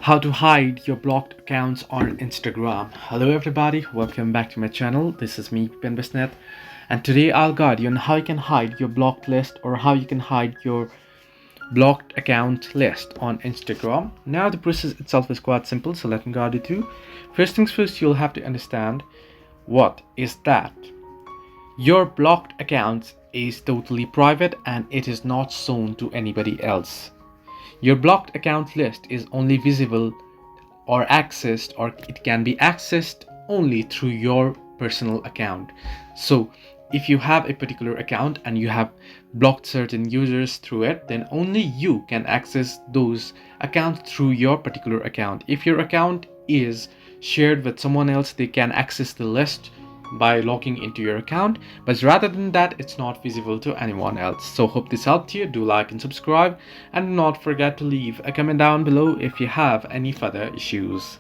How to hide your blocked accounts on Instagram. Hello everybody, welcome back to my channel. This is me, Ben Bisnet, and today I'll guide you on how you can hide your blocked list or how you can hide your blocked account list on Instagram. Now the process itself is quite simple, so let me guide you through. First things first, you'll have to understand what is that. Your blocked account is totally private and it is not shown to anybody else. Your blocked account list is only visible or accessed, or it can be accessed only through your personal account. So if you have a particular account and you have blocked certain users through it, then only you can access those accounts through your particular account. If your account is shared with someone else, they can access the list by logging into your account, but rather than that, it's not visible to anyone else. So hope this helped you. Do like and subscribe, and do not forget to leave a comment down below if you have any further issues.